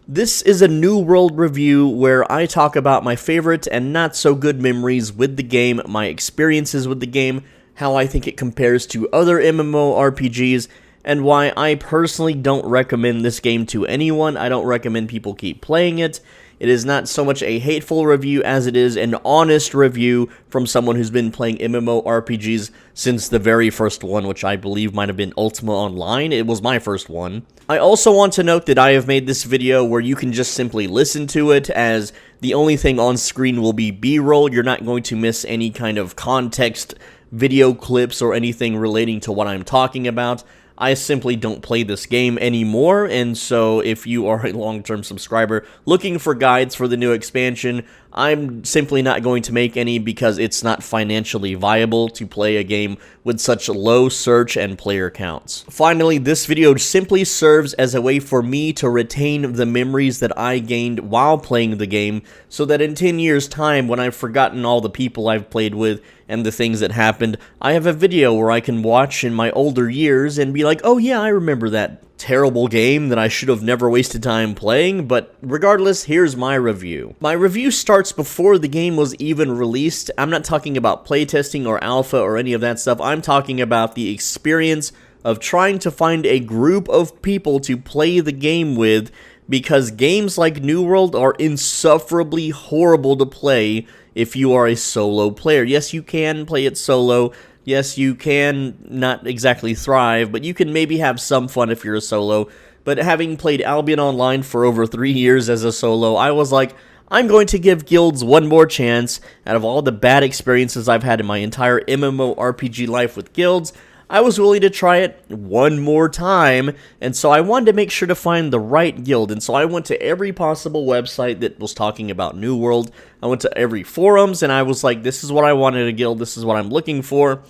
This is a New World review where I talk about my favorite and not so good memories with the game, my experiences with the game, how I think it compares to other MMORPGs, and why I personally don't recommend this game to anyone. I don't recommend people keep playing it. It is not so much a hateful review as it is an honest review from someone who's been playing MMORPGs since the very first one, which I believe might have been Ultima Online. It was my first one. I also want to note that I have made this video where you can just simply listen to it, as the only thing on screen will be B-roll. You're not going to miss any kind of context, video clips, or anything relating to what I'm talking about. I simply don't play this game anymore, and so if you are a long-term subscriber looking for guides for the new expansion, I'm simply not going to make any because it's not financially viable to play a game with such low search and player counts. Finally, this video simply serves as a way for me to retain the memories that I gained while playing the game, so that in 10 years' time, when I've forgotten all the people I've played with and the things that happened, I have a video where I can watch in my older years and be like, oh yeah, I remember that terrible game that I should have never wasted time playing. But regardless, here's my review. My review starts before the game was even released. I'm not talking about playtesting or alpha or any of that stuff. I'm talking about the experience of trying to find a group of people to play the game with, because games like New World are insufferably horrible to play if you are a solo player. Yes, you can play it solo. Yes, you can not exactly thrive, but you can maybe have some fun if you're a solo. But having played Albion Online for over 3 years as a solo, I was like, I'm going to give guilds one more chance. Out of all the bad experiences I've had in my entire MMORPG life with guilds, I was willing to try it one more time, and so I wanted to make sure to find the right guild, and so I went to every possible website that was talking about New World. I went to every forums, and I was like, this is what I wanted a guild, this is what I'm looking for,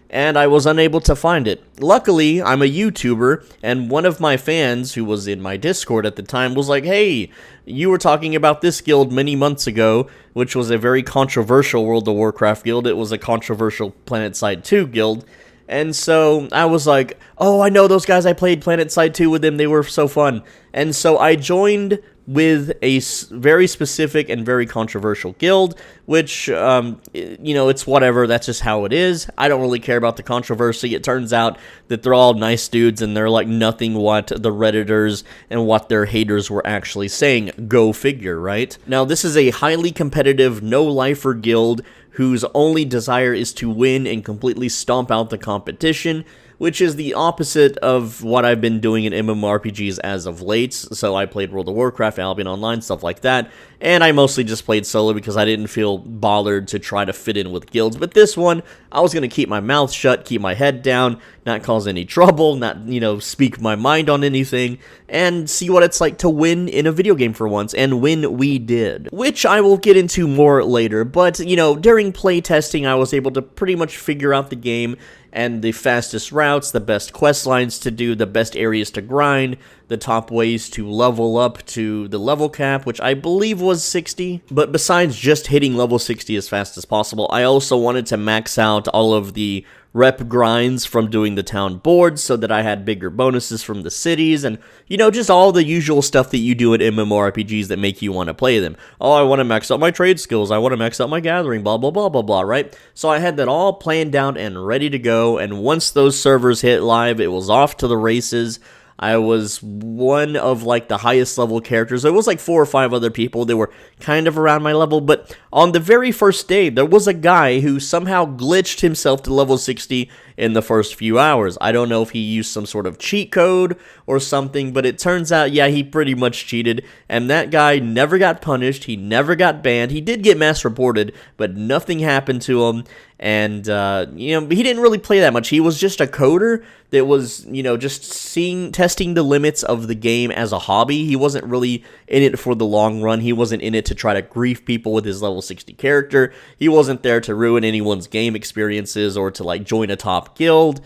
and I was unable to find it. Luckily, I'm a YouTuber, and one of my fans, who was in my Discord at the time, was like, hey, you were talking about this guild many months ago, which was a very controversial World of Warcraft guild. It was a controversial PlanetSide 2 guild. And so I was like, oh, I know those guys. I played PlanetSide 2 with them. They were so fun. And so I joined with a very specific and very controversial guild, which, you know, it's whatever. That's just how it is. I don't really care about the controversy. It turns out that they're all nice dudes, and they're like nothing what the Redditors and what their haters were actually saying. Go figure, right? Now, this is a highly competitive, no-lifer guild whose only desire is to win and completely stomp out the competition, which is the opposite of what I've been doing in MMORPGs as of late. So I played World of Warcraft, Albion Online, stuff like that, and I mostly just played solo because I didn't feel bothered to try to fit in with guilds. But this one, I was going to keep my mouth shut, keep my head down, not cause any trouble, not, you know, speak my mind on anything, and see what it's like to win in a video game for once, and win we did. Which I will get into more later, but, you know, during playtesting, I was able to pretty much figure out the game, and the fastest routes, the best quest lines to do, the best areas to grind, the top ways to level up to the level cap, which I believe was 60. But besides just hitting level 60 as fast as possible, I also wanted to max out all of the rep grinds from doing the town boards so that I had bigger bonuses from the cities, and, you know, just all the usual stuff that you do in MMORPGs that make you want to play them. Oh, I want to max out my trade skills, I want to max out my gathering, blah, blah, blah, blah, blah, right? So I had that all planned out and ready to go, and once those servers hit live, it was off to the races. I was one of, like, the highest level characters. There was, like, 4 or 5 other people that were kind of around my level, but on the very first day, there was a guy who somehow glitched himself to level 60 in the first few hours. I don't know if he used some sort of cheat code or something, but it turns out, yeah, he pretty much cheated, and that guy never got punished, he never got banned. He did get mass reported, but nothing happened to him, and, you know, he didn't really play that much. He was just a coder that was, you know, just testing the limits of the game as a hobby. He wasn't really in it for the long run. He wasn't in it to try to grief people with his level 60 character. He wasn't there to ruin anyone's game experiences or to, like, join a top guild.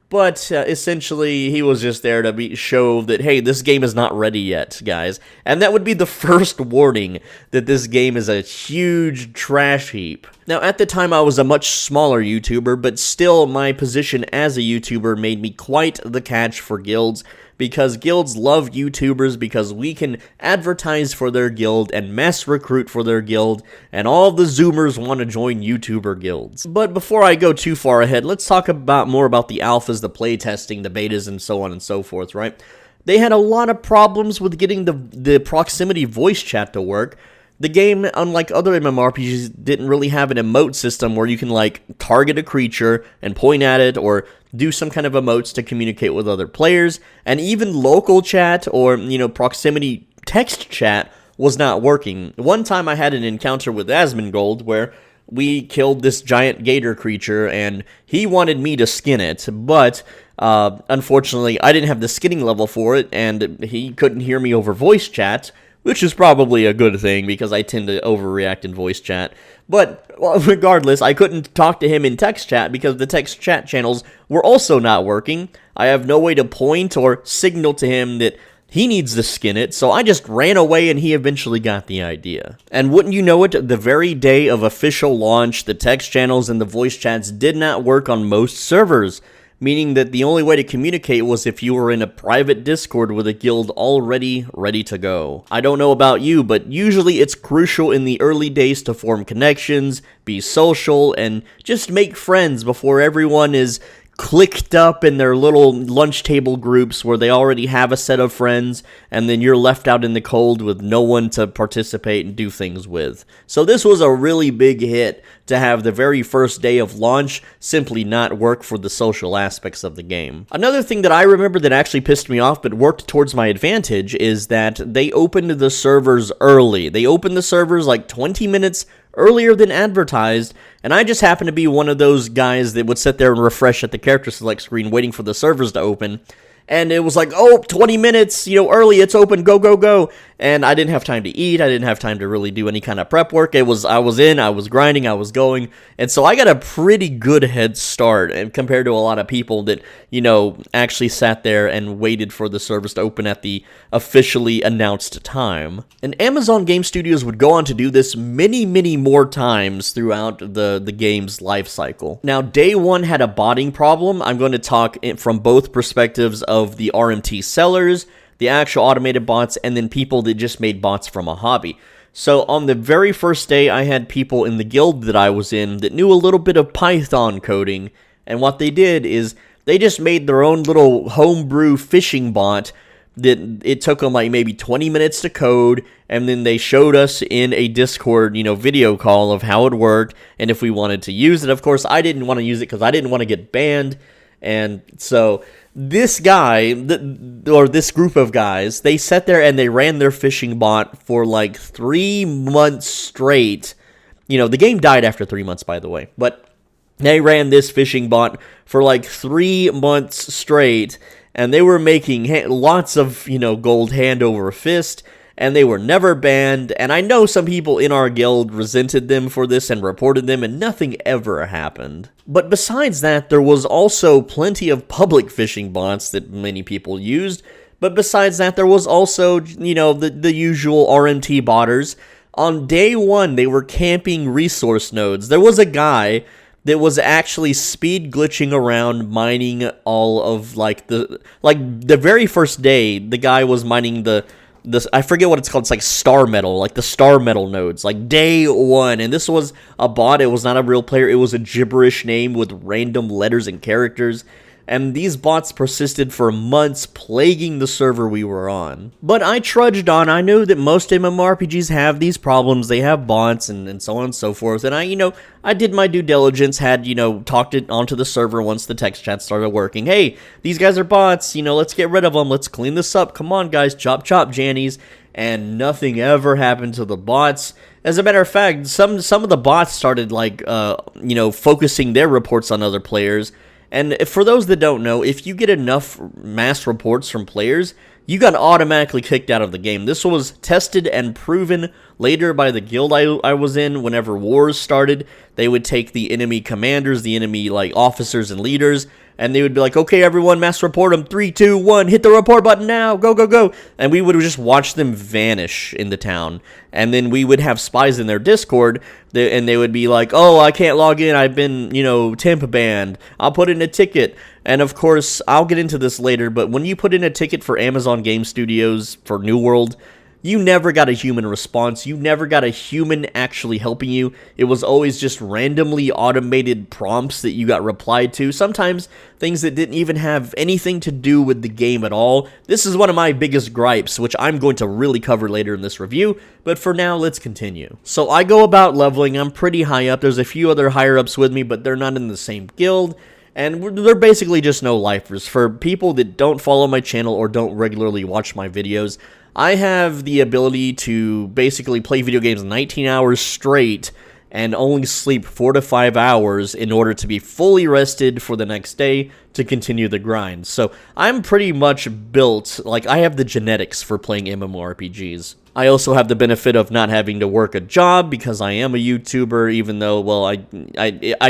But essentially, he was just there to show that, hey, this game is not ready yet, guys. And that would be the first warning that this game is a huge trash heap. Now, at the time, I was a much smaller YouTuber, but still, my position as a YouTuber made me quite the catch for guilds. because guilds love YouTubers because we can advertise for their guild and mass recruit for their guild, and all the Zoomers want to join YouTuber guilds. But before I go too far ahead, let's talk more about the alphas, the playtesting, the betas, and so on and so forth, right? They had a lot of problems with getting the proximity voice chat to work. The game, unlike other MMORPGs, didn't really have an emote system where you can, like, target a creature and point at it or do some kind of emotes to communicate with other players. And even local chat or, proximity text chat was not working. One time I had an encounter with Asmongold where we killed this giant gator creature and he wanted me to skin it, but unfortunately I didn't have the skinning level for it and he couldn't hear me over voice chat, which is probably a good thing because I tend to overreact in voice chat. But regardless, I couldn't talk to him in text chat because the text chat channels were also not working. I have no way to point or signal to him that he needs to skin it, so I just ran away and he eventually got the idea. And wouldn't you know it, the very day of official launch, the text channels and the voice chats did not work on most servers, meaning that the only way to communicate was if you were in a private Discord with a guild already ready to go. I don't know about you, but usually it's crucial in the early days to form connections, be social, and just make friends before everyone is clicked up in their little lunch table groups where they already have a set of friends, and then you're left out in the cold with no one to participate and do things with. So this was a really big hit to have the very first day of launch simply not work for the social aspects of the game. Another thing that I remember that actually pissed me off but worked towards my advantage is that they opened the servers early. They opened the servers like 20 minutes earlier than advertised, and I just happened to be one of those guys that would sit there and refresh at the character select screen waiting for the servers to open, and it was like, oh, 20 minutes, early, it's open, go, go, go, and I didn't have time to eat, I didn't have time to really do any kind of prep work. I was grinding, I was going, and so I got a pretty good head start and compared to a lot of people that, actually sat there and waited for the servers to open at the officially announced time. And Amazon Game Studios would go on to do this many, many more times throughout the game's life cycle. Now, day one had a botting problem. I'm going to talk from both perspectives of the RMT sellers, the actual automated bots, and then people that just made bots from a hobby. So on the very first day, I had people in the guild that I was in that knew a little bit of Python coding, and what they did is they just made their own little homebrew phishing bot that it took them like maybe 20 minutes to code, and then they showed us in a Discord, video call of how it worked, and if we wanted to use it. Of course, I didn't want to use it because I didn't want to get banned, and so this guy, or this group of guys, they sat there and they ran their phishing bot for like 3 months straight. The game died after 3 months, by the way, but they ran this phishing bot for like 3 months straight, and they were making lots of, gold hand over fist, and they were never banned, and I know some people in our guild resented them for this and reported them, and nothing ever happened. But besides that, there was also plenty of public phishing bots that many people used, but besides that, there was also, the usual RMT botters. On day one, they were camping resource nodes. There was a guy that was actually speed glitching around mining all of, the very first day, the guy was mining I forget what it's called, it's like star metal, like the star metal nodes, like day one, and this was a bot, it was not a real player, it was a gibberish name with random letters and characters, and these bots persisted for months, plaguing the server we were on. But I trudged on. I knew that most MMORPGs have these problems, they have bots, and so on and so forth, and I did my due diligence, had, talked it onto the server once the text chat started working. Hey, these guys are bots, let's get rid of them, let's clean this up, come on guys, chop chop Jannies, and nothing ever happened to the bots. As a matter of fact, some of the bots started, focusing their reports on other players. And for those that don't know, if you get enough mass reports from players, you got automatically kicked out of the game. This was tested and proven later by the guild I was in. Whenever wars started, they would take the enemy commanders, the enemy officers and leaders, and they would be like, okay, everyone, mass report them, 3, 2, 1, hit the report button now, go, go, go, and we would just watch them vanish in the town, and then we would have spies in their Discord, and they would be like, oh, I can't log in, I've been, temp banned, I'll put in a ticket, and of course, I'll get into this later, but when you put in a ticket for Amazon Game Studios for New World, you never got a human response. You never got a human actually helping you. It was always just randomly automated prompts that you got replied to. Sometimes things that didn't even have anything to do with the game at all. This is one of my biggest gripes, which I'm going to really cover later in this review. But for now, let's continue. So I go about leveling. I'm pretty high up. There's a few other higher ups with me, but they're not in the same guild. And they're basically just no-lifers. For people that don't follow my channel or don't regularly watch my videos, I have the ability to basically play video games 19 hours straight and only sleep 4 to 5 hours in order to be fully rested for the next day to continue the grind. So I'm pretty much built, like I have the genetics for playing MMORPGs. I also have the benefit of not having to work a job because I am a YouTuber, even though, well, I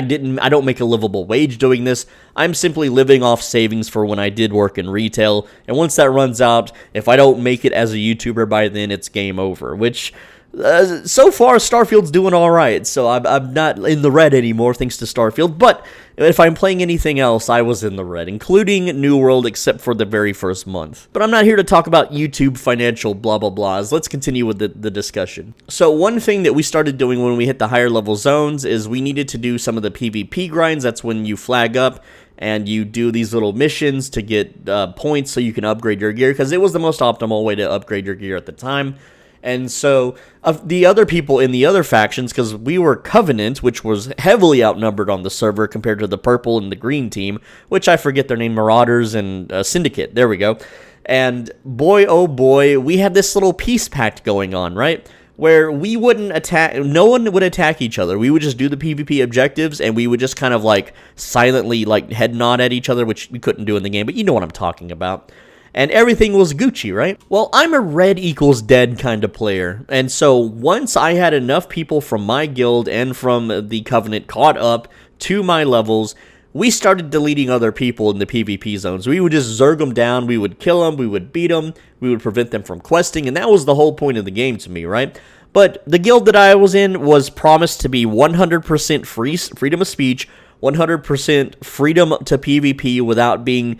don't make a livable wage doing this. I'm simply living off savings for when I did work in retail, and once that runs out, if I don't make it as a YouTuber by then, it's game over, which so far, Starfield's doing alright, so I'm not in the red anymore thanks to Starfield, but if I'm playing anything else, I was in the red, including New World, except for the very first month. But I'm not here to talk about YouTube financial blah blah blahs. Let's continue with the discussion. So one thing that we started doing when we hit the higher level zones is we needed to do some of the PvP grinds. That's when you flag up and you do these little missions to get points so you can upgrade your gear, because it was the most optimal way to upgrade your gear at the time. And so, the other people in the other factions, because we were Covenant, which was heavily outnumbered on the server compared to the purple and the green team, which I forget their name, Marauders and Syndicate, there we go. And boy, oh boy, we had this little peace pact going on, right? Where we wouldn't attack, no one would attack each other. We would just do the PvP objectives, and we would just kind of like silently like head nod at each other, which we couldn't do in the game, but you know what I'm talking about. And everything was Gucci, right? Well, I'm a red equals dead kind of player, and so once I had enough people from my guild and from the Covenant caught up to my levels, we started deleting other people in the PvP zones. We would just zerg them down, we would kill them, we would beat them, we would prevent them from questing, and that was the whole point of the game to me, right? But the guild that I was in was promised to be 100% freedom of speech, 100% freedom to PvP without being,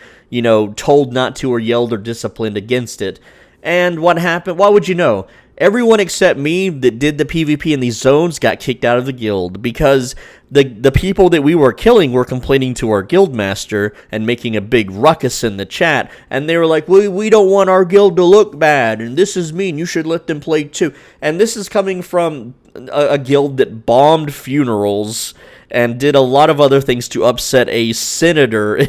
told not to or yelled or disciplined against it. And what happened? Why would you know? Everyone except me that did the PvP in these zones got kicked out of the guild because the people that we were killing were complaining to our guild master and making a big ruckus in the chat, and they were like, we don't want our guild to look bad, and this is mean, you should let them play too. And this is coming from a guild that bombed funerals and did a lot of other things to upset a senator,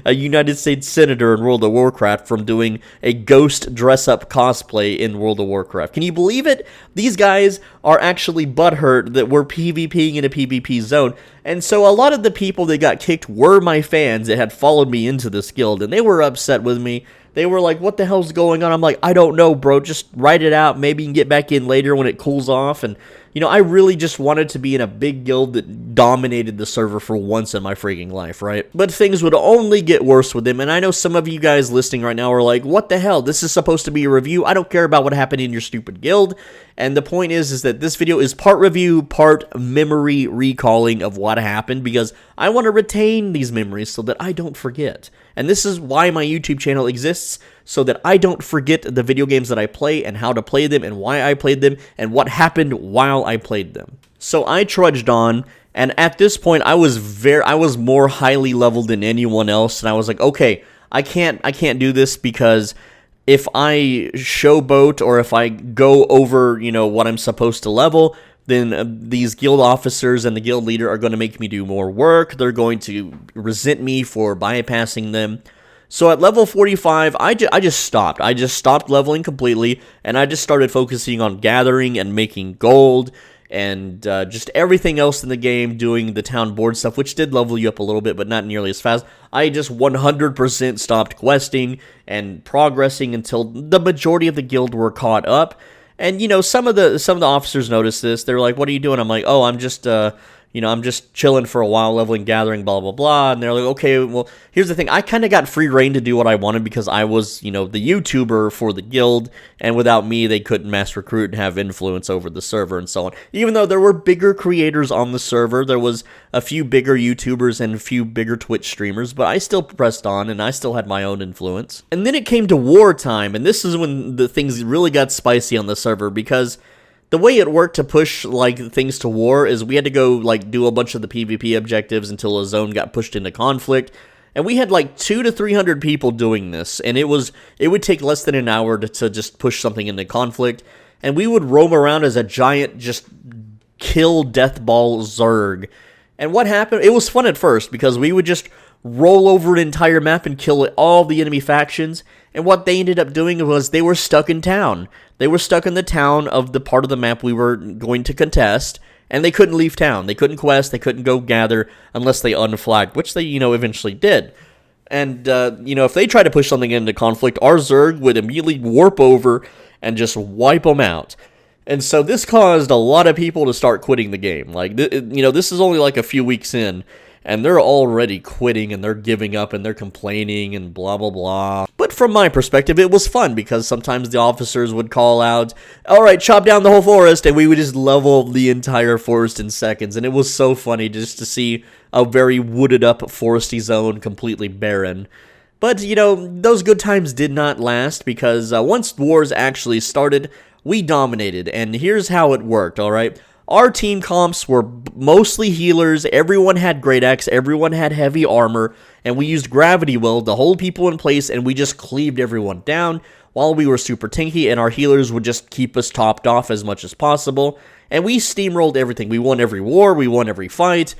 a United States senator in World of Warcraft, from doing a ghost dress-up cosplay in World of Warcraft. Can you believe it? These guys are actually butthurt that we're PvPing in a PvP zone. And so a lot of the people that got kicked were my fans that had followed me into this guild, and they were upset with me. They were like, what the hell's going on? I'm like, I don't know, bro. Just write it out. Maybe you can get back in later when it cools off. And, I really just wanted to be in a big guild that dominated the server for once in my freaking life, right? But things would only get worse with them. And I know some of you guys listening right now are like, what the hell? This is supposed to be a review. I don't care about what happened in your stupid guild. And the point is that this video is part review, part memory recalling of what happened, because I want to retain these memories so that I don't forget. And this is why my YouTube channel exists, so that I don't forget the video games that I play and how to play them and why I played them and what happened while I played them. So I trudged on, and at this point I was more highly leveled than anyone else, and I was like, okay, I can't do this, because if I showboat or if I go over, what I'm supposed to level, then these guild officers and the guild leader are going to make me do more work. They're going to resent me for bypassing them. So at level 45, I just stopped. I just stopped leveling completely, and I just started focusing on gathering and making gold and just everything else in the game, doing the town board stuff, which did level you up a little bit, but not nearly as fast. I just 100% stopped questing and progressing until the majority of the guild were caught up. And some of the officers noticed this. They're like, "What are you doing?" I'm like, "Oh, I'm just I'm just chilling for a while, leveling, gathering, blah, blah, blah. And they're like, okay, well, here's the thing. I kind of got free reign to do what I wanted because I was, the YouTuber for the guild. And without me, they couldn't mass recruit and have influence over the server and so on. Even though there were bigger creators on the server, there was a few bigger YouTubers and a few bigger Twitch streamers, but I still pressed on and I still had my own influence. And then it came to wartime, and this is when the things really got spicy on the server because the way it worked to push, things to war is we had to go, do a bunch of the PvP objectives until a zone got pushed into conflict. And we had, 200 to 300 people doing this. And it would take less than an hour to just push something into conflict. And we would roam around as a giant, just kill death ball Zerg. And what happened? It was fun at first because we would just roll over an entire map and kill all the enemy factions. And what they ended up doing was they were stuck in town. They were stuck in the town of the part of the map we were going to contest, and they couldn't leave town. They couldn't quest, they couldn't go gather unless they unflagged, which they, eventually did. And, if they tried to push something into conflict, our Zerg would immediately warp over and just wipe them out. And so this caused a lot of people to start quitting the game. This is only a few weeks in, and they're already quitting, and they're giving up, and they're complaining, and blah, blah, blah. But from my perspective, it was fun, because sometimes the officers would call out, alright, chop down the whole forest, and we would just level the entire forest in seconds, and it was so funny just to see a very wooded-up foresty zone completely barren. But, those good times did not last, because once wars actually started, we dominated, and here's how it worked, alright? Our team comps were mostly healers, everyone had great axe, everyone had heavy armor, and we used gravity well to hold people in place, and we just cleaved everyone down while we were super tanky, and our healers would just keep us topped off as much as possible, and we steamrolled everything. We won every war, we won every fight.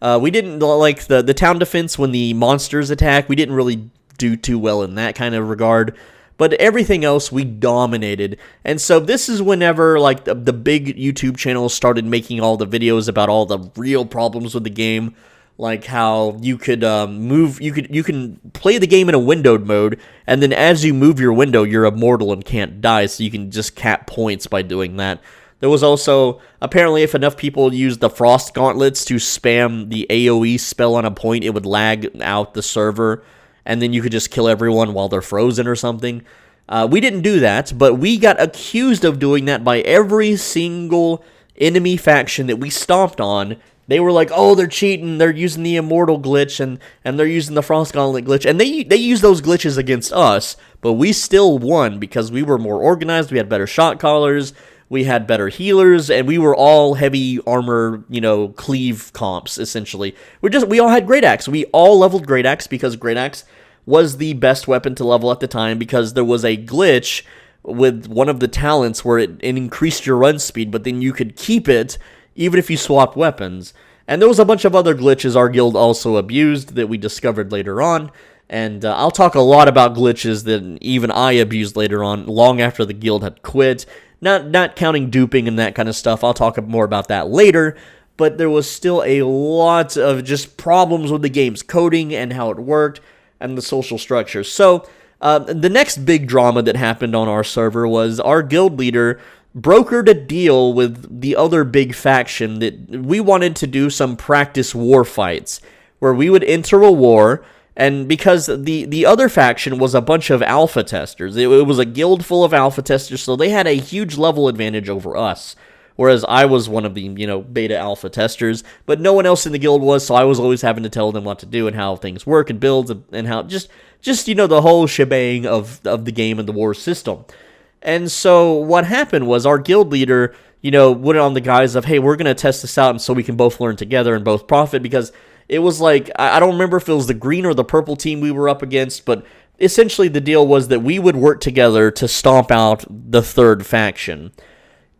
We didn't like the town defense when the monsters attack, we didn't really do too well in that kind of regard. But everything else, we dominated. And so this is whenever, the big YouTube channels started making all the videos about all the real problems with the game. Like how you could you can play the game in a windowed mode, and then as you move your window, you're immortal and can't die, so you can just cap points by doing that. There was also, apparently, if enough people used the Frost Gauntlets to spam the AoE spell on a point, it would lag out the server, and then you could just kill everyone while they're frozen or something. We didn't do that, but we got accused of doing that by every single enemy faction that we stomped on. They were like, oh, they're cheating, they're using the Immortal glitch, and they're using the Frost Gauntlet glitch, and they used those glitches against us, but we still won because we were more organized, we had better shot callers, we had better healers, and we were all heavy armor, cleave comps, essentially. We all had Great Axe. We all leveled Great Axe because Great Axe was the best weapon to level at the time because there was a glitch with one of the talents where it increased your run speed, but then you could keep it even if you swapped weapons. And there was a bunch of other glitches our guild also abused that we discovered later on. And I'll talk a lot about glitches that even I abused later on, long after the guild had quit. Not counting duping and that kind of stuff. I'll talk more about that later. But there was still a lot of just problems with the game's coding and how it worked and the social structure. So the next big drama that happened on our server was our guild leader brokered a deal with the other big faction that we wanted to do some practice war fights where we would enter a war. And because the other faction was a bunch of alpha testers, it was a guild full of alpha testers, so they had a huge level advantage over us. Whereas I was one of the, beta alpha testers, but no one else in the guild was, so I was always having to tell them what to do and how things work and builds and how just the whole shebang of the game and the war system. And so what happened was our guild leader, went on the guise of, hey, we're going to test this out and so we can both learn together and both profit, because it was I don't remember if it was the green or the purple team we were up against, but essentially the deal was that we would work together to stomp out the third faction.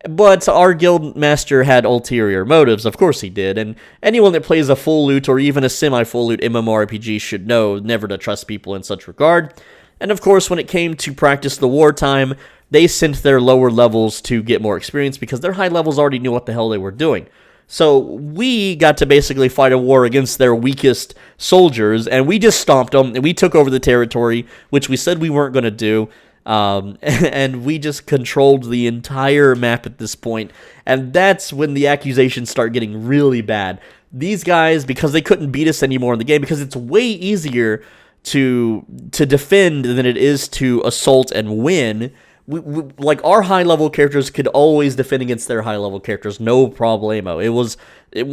But our guild master had ulterior motives, of course he did, and anyone that plays a full loot or even a semi-full loot MMORPG should know never to trust people in such regard. And of course, when it came to practice the wartime, they sent their lower levels to get more experience because their high levels already knew what the hell they were doing. So we got to basically fight a war against their weakest soldiers, and we just stomped them, and we took over the territory, which we said we weren't going to do, and we just controlled the entire map at this point, and that's when the accusations start getting really bad. these guys, because they couldn't beat us anymore in the game, because it's way easier to defend than it is to assault and win. Like, our high-level characters could always defend against their high-level characters, no problemo.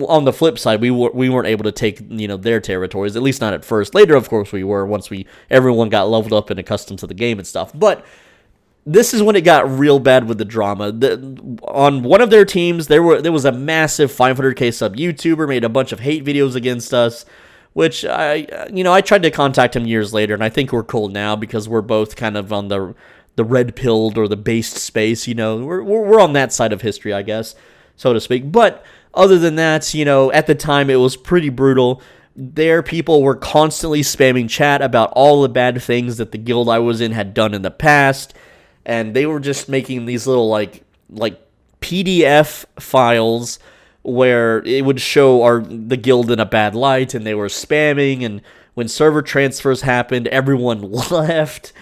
On the flip side, we weren't able to take, their territories, at least not at first. Later, of course, we were, once everyone got leveled up and accustomed to the game and stuff. But this is when it got real bad with the drama. On one of their teams, there was a massive 500k sub YouTuber, made a bunch of hate videos against us, which I tried to contact him years later, and I think we're cool now because we're both kind of on the red-pilled or the based space, we're on that side of history, I guess, so to speak. But other than that, at the time it was pretty brutal. Their people were constantly spamming chat about all the bad things that the guild I was in had done in the past, and they were just making these little like PDF files where it would show the guild in a bad light, and they were spamming, and when server transfers happened, everyone left.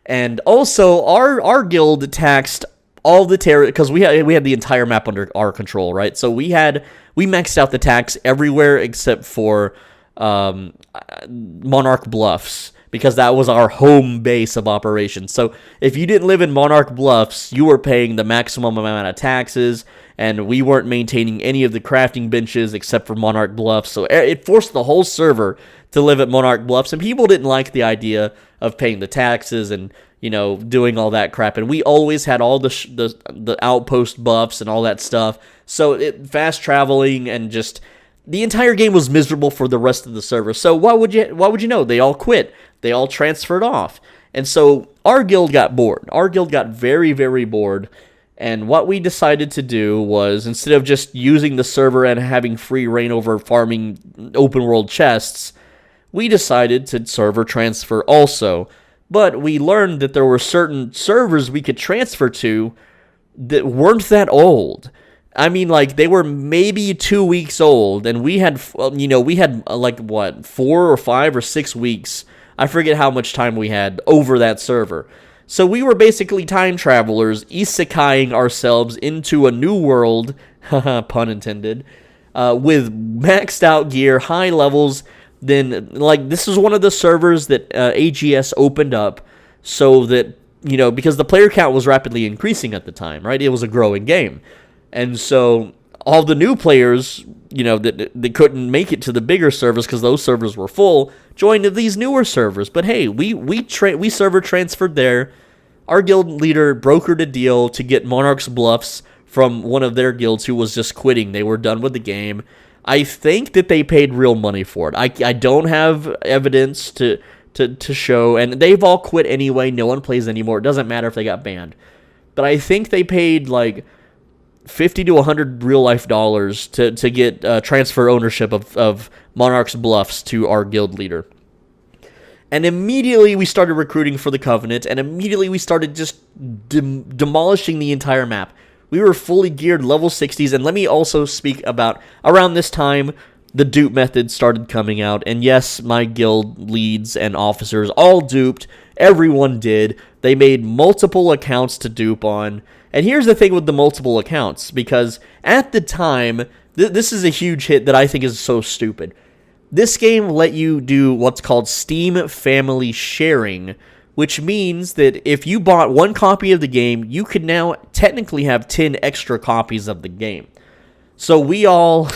And also, our guild taxed all the because we had the entire map under our control, right? So we maxed out the tax everywhere except for Monarch Bluffs, because that was our home base of operations. So if you didn't live in Monarch Bluffs, you were paying the maximum amount of taxes, and we weren't maintaining any of the crafting benches except for Monarch Bluffs. So it forced the whole server to live at Monarch Bluffs, and people didn't like the idea of paying the taxes and, doing all that crap. And we always had all the outpost buffs and all that stuff. So fast traveling and just the entire game was miserable for the rest of the server. So why would you know? They all quit. They all transferred off. And so our guild got bored. Our guild got very, very bored. And what we decided to do was, instead of just using the server and having free reign over farming open world chests, we decided to server transfer also. But we learned that there were certain servers we could transfer to that weren't that old. I mean, like, they were maybe 2 weeks old, and we had 4 or 5 or 6 weeks. I forget how much time we had over that server. So we were basically time travelers, isekaiing ourselves into a new world, pun intended, with maxed out gear, high levels. Then, this is one of the servers that AGS opened up so that, because the player count was rapidly increasing at the time, right? It was a growing game. And so all the new players, that couldn't make it to the bigger servers because those servers were full, joined these newer servers. But hey, we server transferred there. Our guild leader brokered a deal to get Monarch's Bluffs from one of their guilds who was just quitting. They were done with the game. I think that they paid real money for it. I don't have evidence to show, and they've all quit anyway. No one plays anymore. It doesn't matter if they got banned. But I think they paid like $50 to $100 real life dollars to get transfer ownership of Monarch's Bluffs to our guild leader. And immediately we started recruiting for the Covenant, and immediately we started just demolishing the entire map. We were fully geared level 60s, and let me also speak about, around this time, the dupe method started coming out, and yes, my guild leads and officers all duped. Everyone did. They made multiple accounts to dupe on. And here's the thing with the multiple accounts, because at the time, this is a huge hit that I think is so stupid. This game let you do what's called Steam Family Sharing, which means that if you bought one copy of the game, you could now technically have 10 extra copies of the game. So we all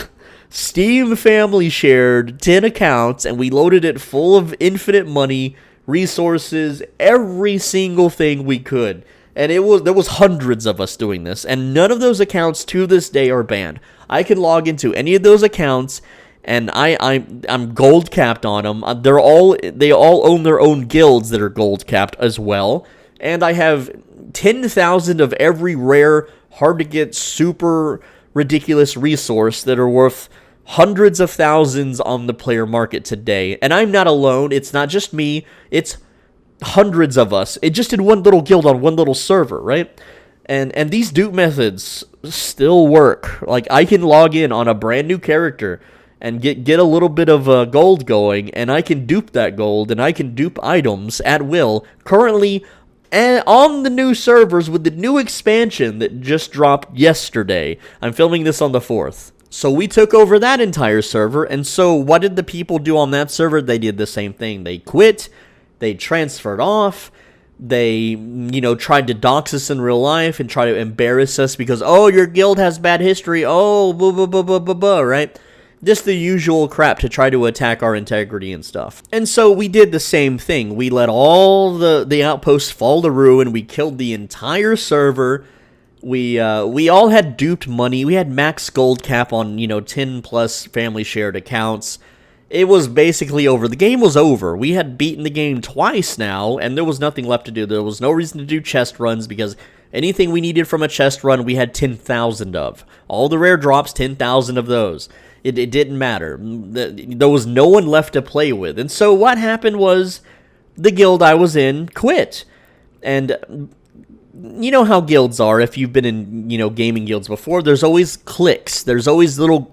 Steam Family shared 10 accounts, and we loaded it full of infinite money, resources, every single thing we could. And there was hundreds of us doing this, and none of those accounts to this day are banned. I can log into any of those accounts, and I'm gold capped on them. They all own their own guilds that are gold capped as well. And I have 10,000 of every rare, hard to get, super ridiculous resource that are worth hundreds of thousands on the player market today. And I'm not alone. It's not just me. It's hundreds of us. It just in one little guild on one little server, right? And these dupe methods still work. Like, I can log in on a brand new character and get a little bit of gold going, and I can dupe that gold, and I can dupe items at will, currently on the new servers with the new expansion that just dropped yesterday. I'm filming this on the 4th. So we took over that entire server, and so what did the people do on that server? They did the same thing. They quit, they transferred off, they, tried to dox us in real life and try to embarrass us because, oh, your guild has bad history, oh, blah, blah, blah, blah, blah, blah, right? Just the usual crap to try to attack our integrity and stuff. And so we did the same thing. We let all the outposts fall to ruin. We killed the entire server. We all had duped money. We had max gold cap on, 10 plus family shared accounts. It was basically over. The game was over. We had beaten the game twice now, and there was nothing left to do. There was no reason to do chest runs because anything we needed from a chest run, we had 10,000 of. All the rare drops, 10,000 of those. It didn't matter. There was no one left to play with. And so what happened was the guild I was in quit. And you know how guilds are. If you've been in, gaming guilds before, there's always cliques. There's always little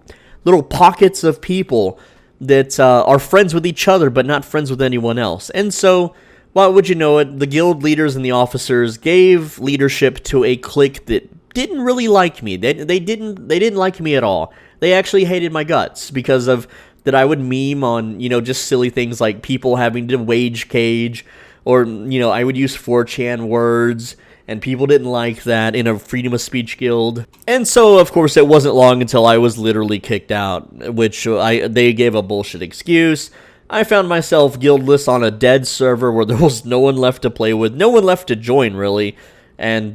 pockets of people that are friends with each other but not friends with anyone else. And so, why would you know it, the guild leaders and the officers gave leadership to a clique that didn't really like me. They didn't like me at all. They actually hated my guts because of that I would meme on, just silly things like people having to wage cage, or, I would use 4chan words, and people didn't like that in a freedom of speech guild. And so, of course, it wasn't long until I was literally kicked out, which they gave a bullshit excuse. I found myself guildless on a dead server where there was no one left to play with, no one left to join, really, and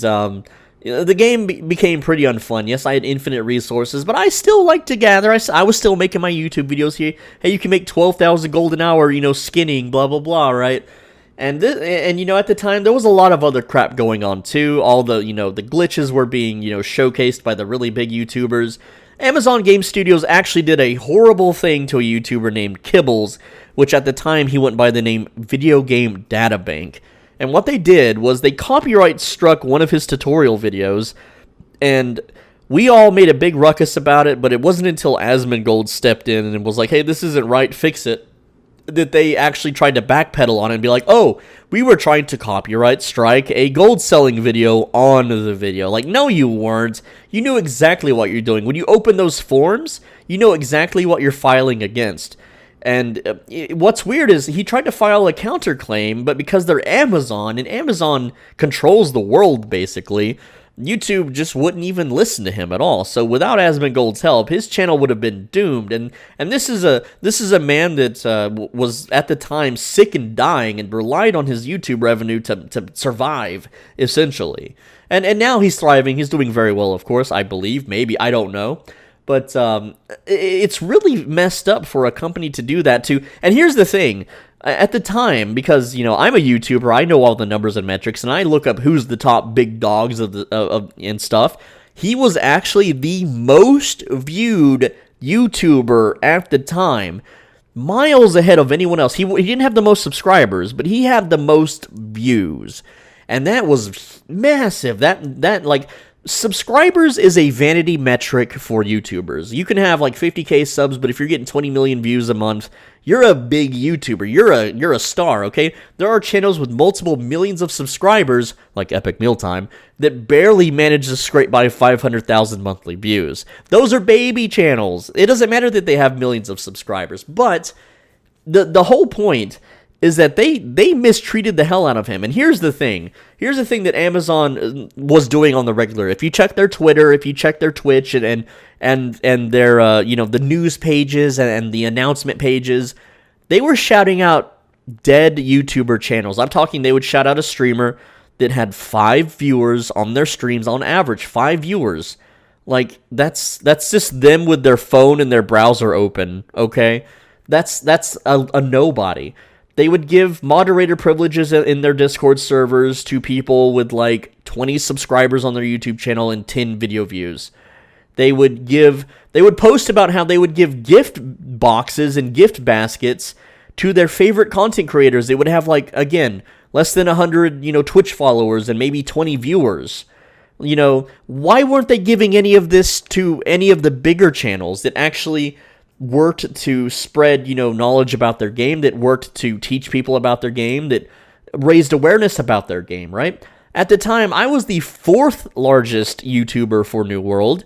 the game became pretty unfun. Yes, I had infinite resources, but I still like to gather. I was still making my YouTube videos here. Hey, you can make 12,000 gold an hour, skinning, blah, blah, blah, right? And at the time, there was a lot of other crap going on, too. All the, the glitches were being, showcased by the really big YouTubers. Amazon Game Studios actually did a horrible thing to a YouTuber named Kibbles, which at the time, he went by the name Video Game Databank. And what they did was they copyright struck one of his tutorial videos, and we all made a big ruckus about it, but it wasn't until Asmongold stepped in and was like, hey, this isn't right, fix it, that they actually tried to backpedal on it and be like, oh, we were trying to copyright strike a gold selling video on the video. Like, no, you weren't. You knew exactly what you're doing. When you open those forms, you know exactly what you're filing against. And what's weird is he tried to file a counterclaim, but because they're Amazon, and Amazon controls the world, basically, YouTube just wouldn't even listen to him at all. So without Asmongold's help, his channel would have been doomed. And this is a man that was at the time sick and dying and relied on his YouTube revenue to survive, essentially. And now he's thriving. He's doing very well, of course, I believe. Maybe, I don't know. But it's really messed up for a company to do that too. And here's the thing. At the time, because, I'm a YouTuber, I know all the numbers and metrics, and I look up who's the top big dogs and stuff. He was actually the most viewed YouTuber at the time, miles ahead of anyone else. He didn't have the most subscribers, but he had the most views. And that was massive. That like... Subscribers is a vanity metric for YouTubers. You can have like 50k subs, but if you're getting 20 million views a month, you're a big YouTuber. You're a star, okay? There are channels with multiple millions of subscribers, like Epic Mealtime, that barely manage to scrape by 500,000 monthly views. Those are baby channels. It doesn't matter that they have millions of subscribers, but the whole point is that they mistreated the hell out of him. And here's the thing. Here's the thing that Amazon was doing on the regular. If you check their Twitter, if you check their Twitch, and their the news pages and the announcement pages, they were shouting out dead YouTuber channels. I'm talking they would shout out a streamer that had 5 viewers on their streams on average. 5 viewers. Like, that's just them with their phone and their browser open, okay? That's a nobody. They would give moderator privileges in their Discord servers to people with like 20 subscribers on their YouTube channel and 10 video views. They would post about how they would give gift boxes and gift baskets to their favorite content creators. They would have like, again, less than 100, Twitch followers and maybe 20 viewers. Why weren't they giving any of this to any of the bigger channels that actually worked to spread, knowledge about their game, that worked to teach people about their game, that raised awareness about their game, right? At the time, I was the 4th largest YouTuber for New World.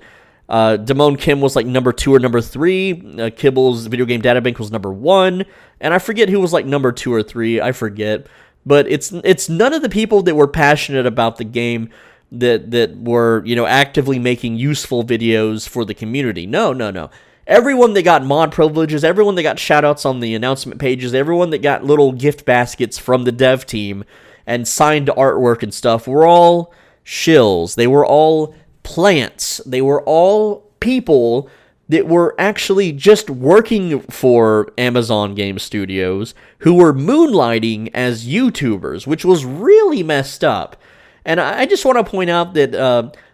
Damone Kim was like number 2 or number 3. Kibble's Video Game Databank was number 1. And I forget who was like number 2 or 3. I forget. But it's none of the people that were passionate about the game that were, actively making useful videos for the community. No. Everyone that got mod privileges, everyone that got shoutouts on the announcement pages, everyone that got little gift baskets from the dev team and signed artwork and stuff were all shills. They were all plants. They were all people that were actually just working for Amazon Game Studios who were moonlighting as YouTubers, which was really messed up. And I just want to point out that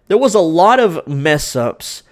there was a lot of mess-ups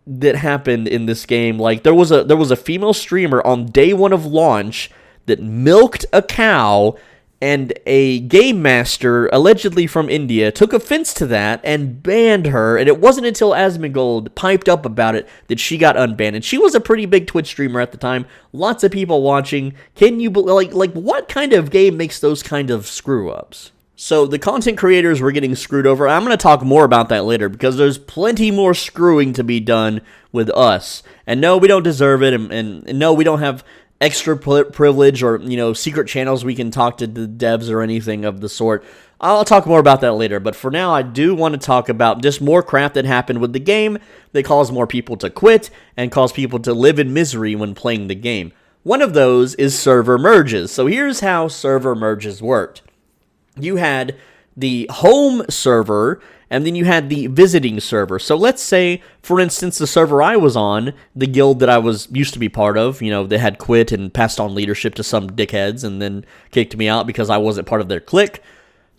that happened in this game. Like, there was a female streamer on day 1 of launch that milked a cow, and a game master, allegedly from India, took offense to that and banned her, and it wasn't until Asmongold piped up about it that she got unbanned. And she was a pretty big Twitch streamer at the time, lots of people watching. Can you, like what kind of game makes those kind of screw-ups? So the content creators were getting screwed over. I'm going to talk more about that later, because there's plenty more screwing to be done with us. And no, we don't deserve it, and no, we don't have extra privilege or, secret channels we can talk to the devs or anything of the sort. I'll talk more about that later, but for now, I do want to talk about just more crap that happened with the game that caused more people to quit and caused people to live in misery when playing the game. One of those is server merges. So here's how server merges worked. You had the home server, and then you had the visiting server. So let's say, for instance, the server I was on, the guild that I used to be part of, they had quit and passed on leadership to some dickheads and then kicked me out because I wasn't part of their clique.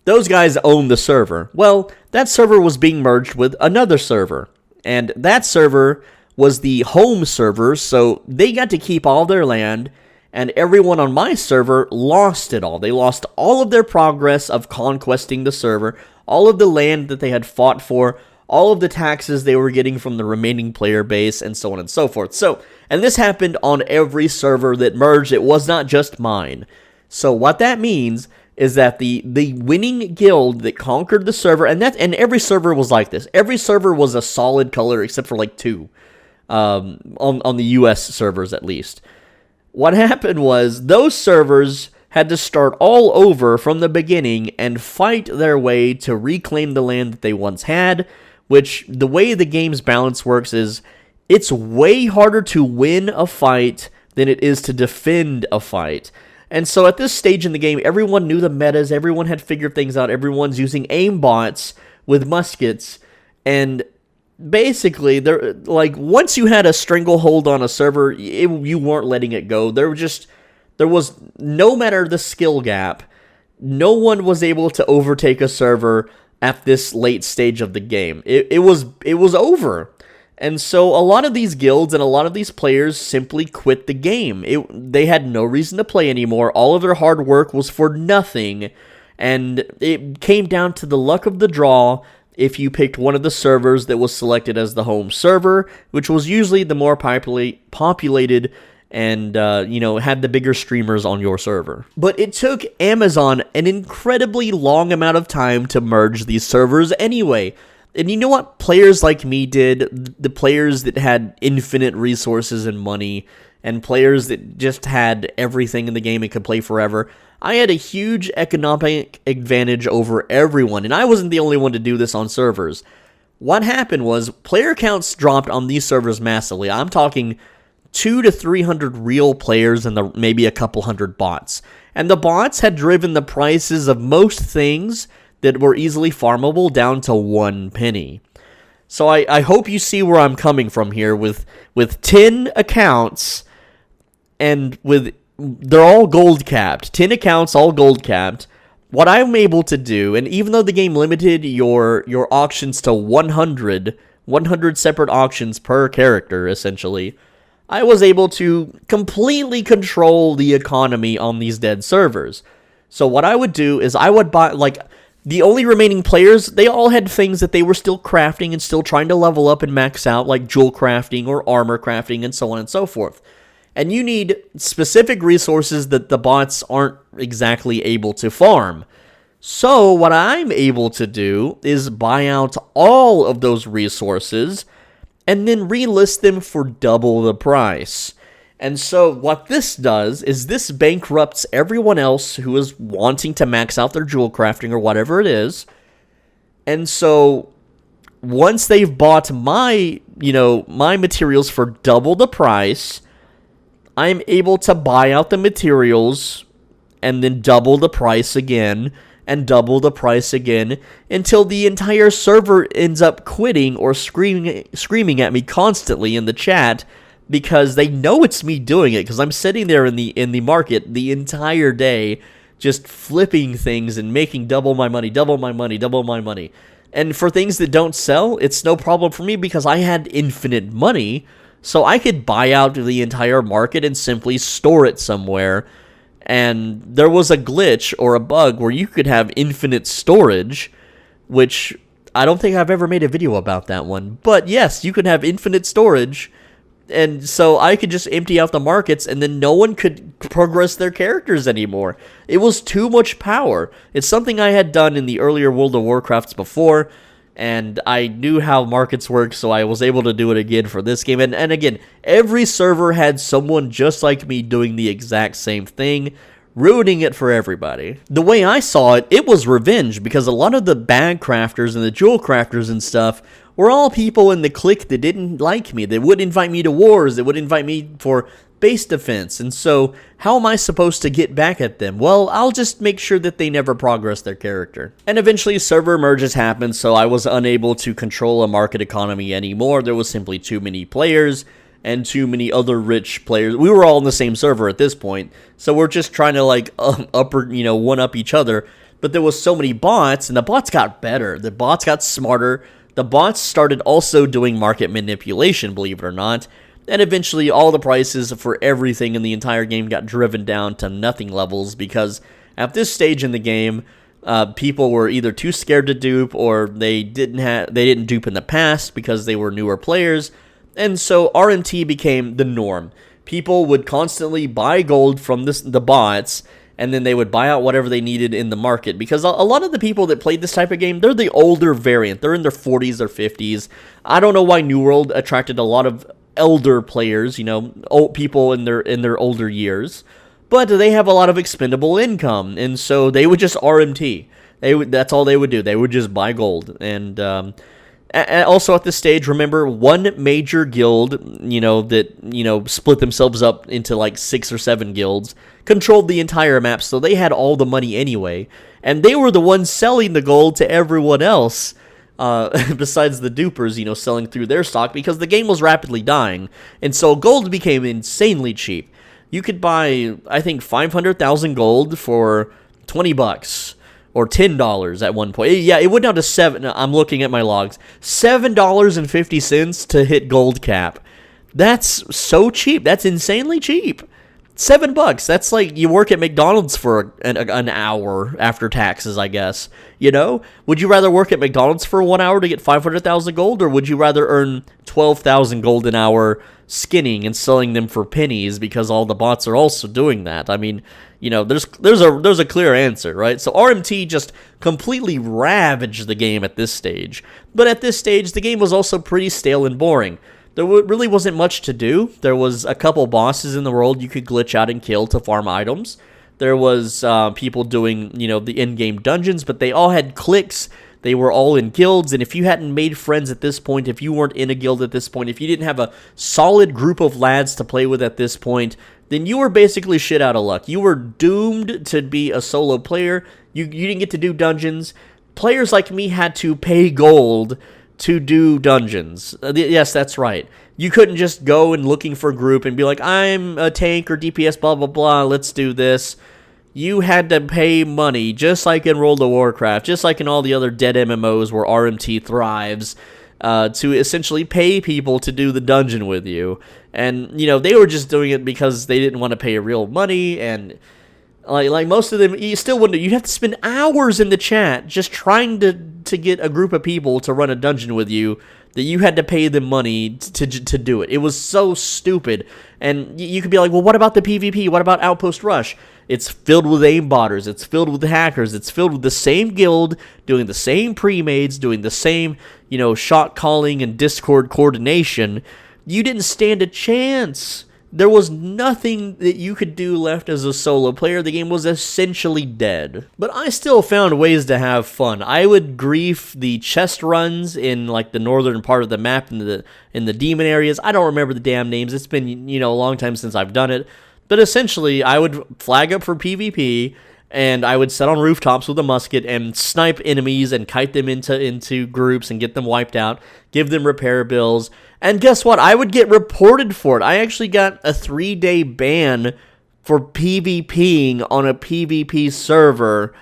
Those guys own the server. Well, that server was being merged with another server, and that server was the home server, so they got to keep all their land, and everyone on my server lost it all. They lost all of their progress of conquesting the server, all of the land that they had fought for, all of the taxes they were getting from the remaining player base, and so on and so forth. And this happened on every server that merged. It was not just mine. So what that means is that the winning guild that conquered the server, and every server was like this. Every server was a solid color except for like 2, on the US servers at least. What happened was those servers had to start all over from the beginning and fight their way to reclaim the land that they once had, which the way the game's balance works is it's way harder to win a fight than it is to defend a fight. And so at this stage in the game, everyone knew the metas, everyone had figured things out, everyone's using aimbots with muskets, and basically, once you had a stranglehold on a server, you weren't letting it go. There was, no matter the skill gap, no one was able to overtake a server at this late stage of the game. It was over. And so a lot of these guilds and a lot of these players simply quit the game. They had no reason to play anymore. All of their hard work was for nothing. And it came down to the luck of the draw if you picked one of the servers that was selected as the home server, which was usually the more populated and, had the bigger streamers on your server. But it took Amazon an incredibly long amount of time to merge these servers anyway. And you know what players like me did? The players that had infinite resources and money, and players that just had everything in the game and could play forever. I had a huge economic advantage over everyone, and I wasn't the only one to do this on servers. What happened was, player counts dropped on these servers massively. I'm talking 200 to 300 real players and maybe a couple hundred bots. And the bots had driven the prices of most things that were easily farmable down to 1 penny. So I hope you see where I'm coming from here with 10 accounts, and they're all gold capped. 10 accounts, all gold capped. What I'm able to do, and even though the game limited your auctions to 100 separate auctions per character, essentially, I was able to completely control the economy on these dead servers. So what I would do is I would buy, the only remaining players, they all had things that they were still crafting and still trying to level up and max out, like jewel crafting or armor crafting and so on and so forth. And you need specific resources that the bots aren't exactly able to farm. So what I'm able to do is buy out all of those resources and then relist them for double the price. And so what this does is this bankrupts everyone else who is wanting to max out their jewel crafting or whatever it is. And so once they've bought my materials for double the price, I'm able to buy out the materials and then double the price again and double the price again until the entire server ends up quitting or screaming at me constantly in the chat because they know it's me doing it, because I'm sitting there in the market the entire day just flipping things and making double my money. And for things that don't sell, it's no problem for me because I had infinite money, so I could buy out the entire market and simply store it somewhere. And there was a glitch or a bug where you could have infinite storage, which I don't think I've ever made a video about that one. But yes, you could have infinite storage, and so I could just empty out the markets and then no one could progress their characters anymore. It was too much power. It's something I had done in the earlier World of Warcrafts before, and I knew how markets work, so I was able to do it again for this game. And again, every server had someone just like me doing the exact same thing, ruining it for everybody. The way I saw it, it was revenge, because a lot of the bag crafters and the jewel crafters and stuff were all people in the clique that didn't like me. They wouldn't invite me to wars. They wouldn't invite me for base defense. And so how am I supposed to get back at them? Well, I'll just make sure that they never progress their character. And eventually server merges happened, so I was unable to control a market economy anymore. There was simply too many players and too many other rich players. We were all in the same server at this point, so we're just trying to one up each other. But there was so many bots, and the bots got better. The bots got smarter. The bots started also doing market manipulation, believe it or not. And eventually all the prices for everything in the entire game got driven down to nothing levels, because at this stage in the game, people were either too scared to dupe, or they didn't dupe in the past because they were newer players. And so RMT became the norm. People would constantly buy gold from the bots, and then they would buy out whatever they needed in the market, because a lot of the people that played this type of game, they're the older variant. They're in their 40s or 50s. I don't know why New World attracted a lot of elder players, old people in their older years, but they have a lot of expendable income, and so they would just RMT. That's all they would do. They would just buy gold. And also at this stage, remember, one major guild, that split themselves up into like 6 or 7 guilds, controlled the entire map, so they had all the money anyway, and they were the ones selling the gold to everyone else. Besides the dupers, selling through their stock, because the game was rapidly dying, and so gold became insanely cheap. You could buy, I think, 500,000 gold for $20 or $10 at one point. Yeah, it went down to $7. I'm looking at my logs. $7.50 to hit gold cap. That's so cheap. That's insanely cheap. $7. That's like you work at McDonald's for an hour after taxes, I guess. Would you rather work at McDonald's for 1 hour to get 500,000 gold, or would you rather earn 12,000 gold an hour skinning and selling them for pennies, because all the bots are also doing that? I mean, there's a clear answer, right? So RMT just completely ravaged the game at this stage. But at this stage, the game was also pretty stale and boring. There really wasn't much to do. There was a couple bosses in the world you could glitch out and kill to farm items. There was people doing, the in-game dungeons, but they all had cliques. They were all in guilds, and if you hadn't made friends at this point, if you weren't in a guild at this point, if you didn't have a solid group of lads to play with at this point, then you were basically shit out of luck. You were doomed to be a solo player. You didn't get to do dungeons. Players like me had to pay gold to do dungeons. Yes, that's right. You couldn't just go and looking for a group and be like, I'm a tank or DPS, blah, blah, blah, let's do this. You had to pay money, just like in World of Warcraft, just like in all the other dead MMOs where RMT thrives, to essentially pay people to do the dungeon with you. And, they were just doing it because they didn't want to pay real money, and like most of them, you still wouldn't. You'd have to spend hours in the chat just trying to get a group of people to run a dungeon with you, that you had to pay them money to do it. It was so stupid. And you could be like, well, what about the PvP? What about Outpost Rush? It's filled with aimbotters. It's filled with hackers. It's filled with the same guild doing the same pre-mades, doing the same, shot calling and Discord coordination. You didn't stand a chance. There was nothing that you could do left as a solo player. The game was essentially dead. But I still found ways to have fun. I would grief the chest runs in like the northern part of the map in the demon areas. I don't remember the damn names. It's been, a long time since I've done it. But essentially, I would flag up for PvP, and I would set on rooftops with a musket and snipe enemies and kite them into groups and get them wiped out, give them repair bills. And guess what? I would get reported for it. I actually got a 3-day ban for PvPing on a PvP server.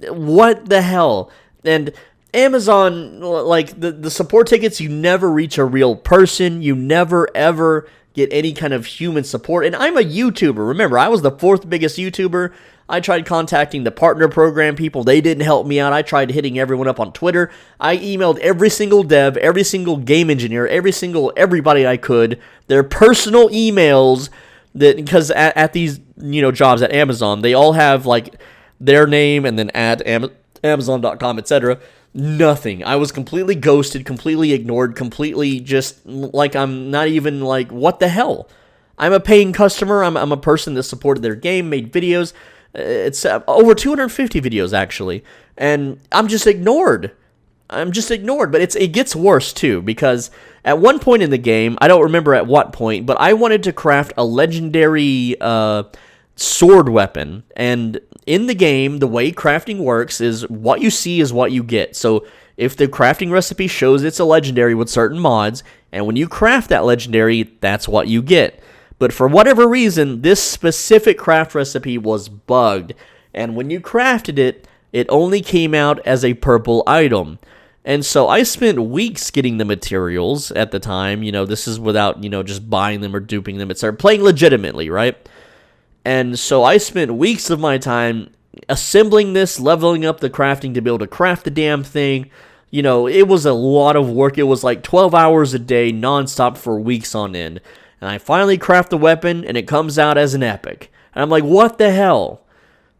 What the hell? And Amazon, like, the support tickets, you never reach a real person. You never, ever get any kind of human support. And I'm a YouTuber. Remember, I was the 4th biggest YouTuber. I tried contacting the partner program people. They didn't help me out. I tried hitting everyone up on Twitter. I emailed every single dev, every single game engineer, everybody I could, their personal emails, because at these, jobs at Amazon, they all have like their name and then at Amazon.com, etc. Nothing. I was completely ghosted, completely ignored, completely just like I'm not even like, what the hell? I'm a paying customer. I'm a person that supported their game, made videos. It's over 250 videos, actually. And I'm just ignored. But it gets worse, too, because at one point in the game, I don't remember at what point, but I wanted to craft a legendary sword weapon. And in the game, the way crafting works is what you see is what you get. So if the crafting recipe shows it's a legendary with certain mods, and when you craft that legendary, that's what you get. But for whatever reason, this specific craft recipe was bugged. And when you crafted it, it only came out as a purple item. And so I spent weeks getting the materials at the time. This is without, just buying them or duping them. It's playing legitimately, right? And so I spent weeks of my time assembling this, leveling up the crafting to be able to craft the damn thing. It was a lot of work. It was like 12 hours a day, nonstop for weeks on end. And I finally craft the weapon, and it comes out as an epic. And I'm like, what the hell?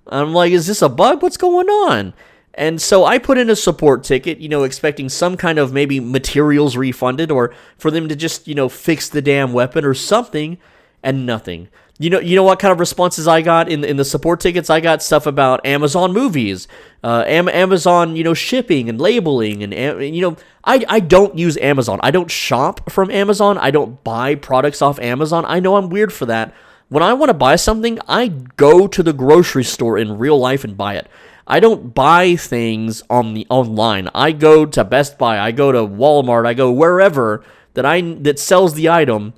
I'm like, is this a bug? What's going on? And so I put in a support ticket, expecting some kind of maybe materials refunded or for them to just, fix the damn weapon or something, and nothing. You know what kind of responses I got in the support tickets? I got stuff about Amazon movies, Amazon, shipping and labeling, and I don't use Amazon. I don't shop from Amazon. I don't buy products off Amazon. I know I'm weird for that. When I want to buy something, I go to the grocery store in real life and buy it. I don't buy things online. I go to Best Buy. I go to Walmart. I go wherever that sells the item.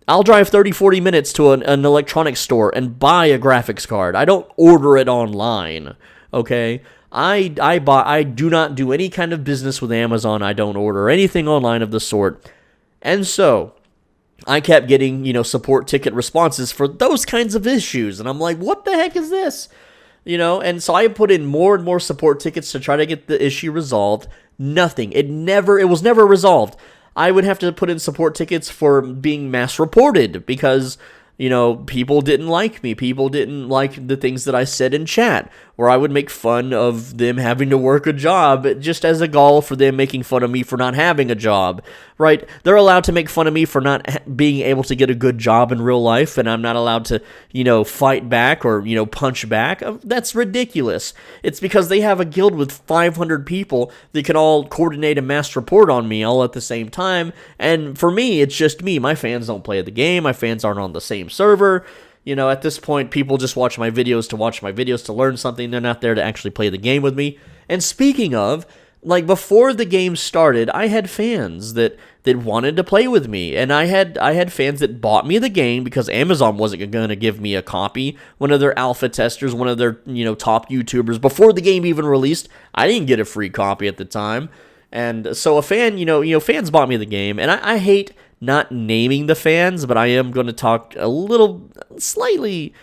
I'll drive 30, 40 minutes to an electronics store and buy a graphics card. I don't order it online, okay? I do not do any kind of business with Amazon. I don't order anything online of the sort. And so I kept getting, support ticket responses for those kinds of issues. And I'm like, what the heck is this? And so I put in more and more support tickets to try to get the issue resolved. Nothing. It was never resolved. I would have to put in support tickets for being mass reported because, people didn't like me. People didn't like the things that I said in chat, or I would make fun of them having to work a job just as a gall for them making fun of me for not having a job, right? They're allowed to make fun of me for not being able to get a good job in real life, and I'm not allowed to, fight back or, punch back. That's ridiculous. It's because they have a guild with 500 people that can all coordinate a mass report on me all at the same time, and for me, it's just me. My fans don't play the game. My fans aren't on the same server. At this point, people just watch my videos to learn something. They're not there to actually play the game with me. And speaking of, like, before the game started, I had fans that wanted to play with me, and I had fans that bought me the game because Amazon wasn't going to give me a copy. One of their alpha testers, one of their top YouTubers, before the game even released, I didn't get a free copy at the time. And so a fan, fans bought me the game, and I hate not naming the fans, but I am going to talk a little, slightly,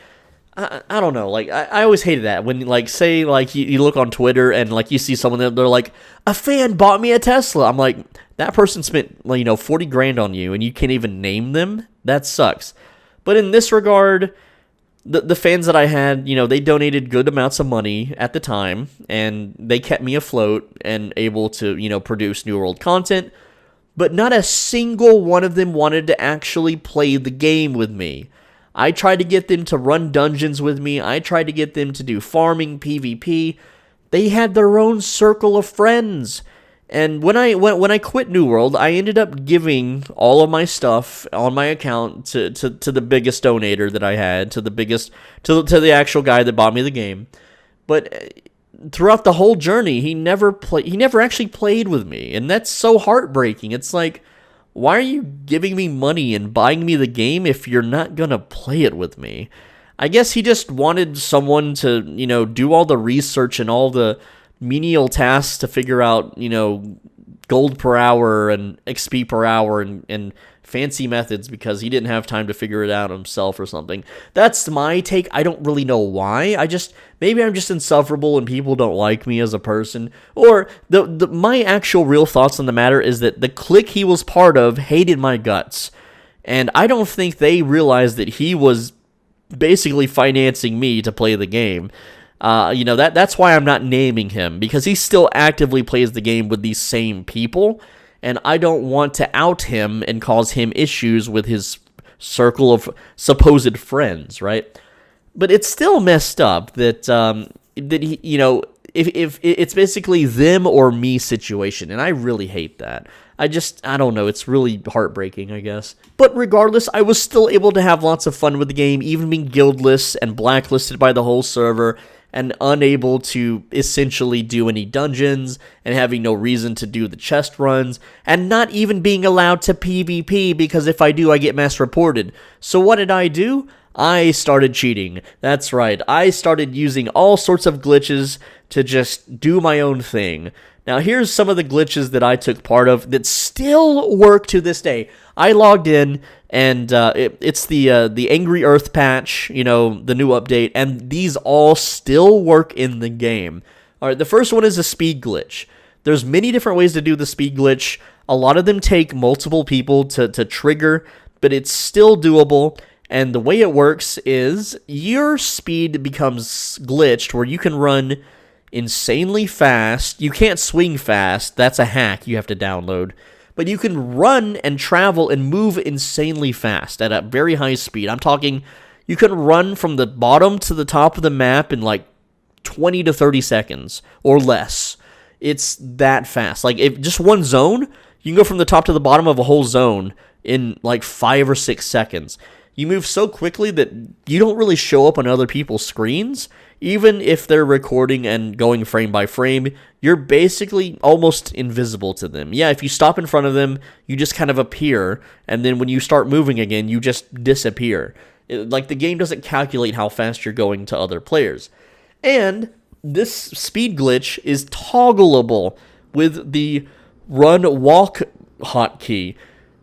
I don't know, like, I always hated that, when, like, say, like, you look on Twitter, and, like, you see someone that they're like, a fan bought me a Tesla. I'm like, that person spent, 40 grand on you, and you can't even name them? That sucks. But in this regard, the fans that I had, they donated good amounts of money at the time, and they kept me afloat and able to, produce New World content, but not a single one of them wanted to actually play the game with me. I tried to get them to run dungeons with me. I tried to get them to do farming, PvP. They had their own circle of friends. And when I quit New World, I ended up giving all of my stuff on my account to the biggest donator that I had, to the actual guy that bought me the game. But throughout the whole journey, he never actually played with me, and that's so heartbreaking. It's like, why are you giving me money and buying me the game if you're not gonna play it with me? I guess he just wanted someone to, do all the research and all the menial tasks to figure out, gold per hour and XP per hour and fancy methods, because he didn't have time to figure it out himself or something. That's my take. I don't really know why. Maybe I'm just insufferable and people don't like me as a person. Or my actual real thoughts on the matter is that the clique he was part of hated my guts. And I don't think they realized that he was basically financing me to play the game. That's why I'm not naming him, because he still actively plays the game with these same people, and I don't want to out him and cause him issues with his circle of supposed friends, right? But it's still messed up that he, if it's basically them or me situation, and I really hate that. I don't know, it's really heartbreaking, I guess. But regardless, I was still able to have lots of fun with the game, even being guildless and blacklisted by the whole server, and unable to essentially do any dungeons, and having no reason to do the chest runs, and not even being allowed to PvP, because if I do, I get mass reported. So what did I do? I started cheating. That's right, I started using all sorts of glitches to just do my own thing. Now here's some of the glitches that I took part of that still work to this day. I logged in, and it's the Angry Earth patch, the new update, and these all still work in the game. Alright, the first one is a speed glitch. There's many different ways to do the speed glitch. A lot of them take multiple people to trigger, but it's still doable. And the way it works is your speed becomes glitched, where you can run insanely fast. You can't swing fast. That's a hack you have to download. But you can run and travel and move insanely fast at a very high speed. I'm talking, you can run from the bottom to the top of the map in like 20 to 30 seconds or less. It's that fast. Like, if just one zone, you can go from the top to the bottom of a whole zone in like 5 or 6 seconds. You move so quickly that you don't really show up on other people's screens. Even if they're recording and going frame by frame, you're basically almost invisible to them. Yeah, if you stop in front of them, you just kind of appear, and then when you start moving again, you just disappear. Like, the game doesn't calculate how fast you're going to other players. And this speed glitch is toggleable with the run-walk hotkey.